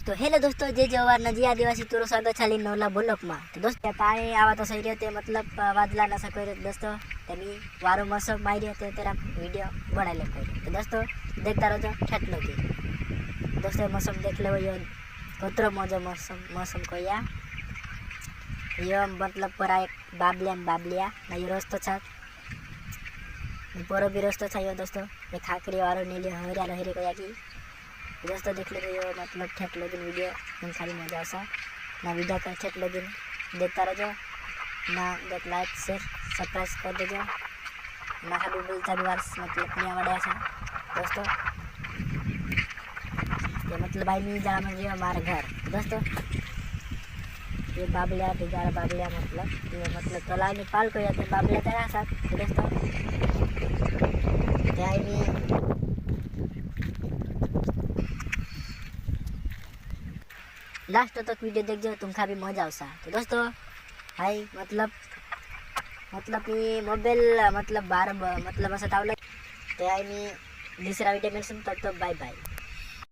तो हेलो दोस्तों, जय जवाहर नजी आदिवासी तुरो स्वागत छाली नवला ब्लॉक में। तो दोस्तों ताए आवा तो सही रहते मतलब वादला ना सको दोस्तों तनी वारो मौसम माई रहते तेरा वीडियो बना ले कोई। तो दोस्तों देखता रहो ठट लगी दोस्तों मौसम देख लो यो कतरो मौजो मौसम को यो मतलब परा एक बाबलिया ना ये रस्तो छा परो भी रस्तो छा यो दोस्तों ये खाकरी वारो नीले हरिया हरी को की दोस्तों देख लो यो मतलब ठेठ लगिन वीडियो तुम खाली मजा आसा ना वीडियो का ठेठ लगिन देखता रहो ना देख लाइक शेयर सब्सक्राइब कर देजो ना खाली बोलता व्यूअर्स मतलब नहीं आवड़े ऐसा दोस्तों ये मतलब भाई नहीं जा मुझे हमारे घर दोस्तों ये बाबलिया बिगाड़ बाबलिया मतलब ये मतलब तलाव में पाल को जाते बाबलिया तेरा साथ तो दोस्तों त्याई में लास्ट तक वीडियो देख जाओ तुमका भी मजा आवसा। तो दोस्तों हाई मतलब ये मोबाइल मतलब 12 मतलब असं तावलं ते मी दुसरा वीडियो मिळसून तो बाय बाय।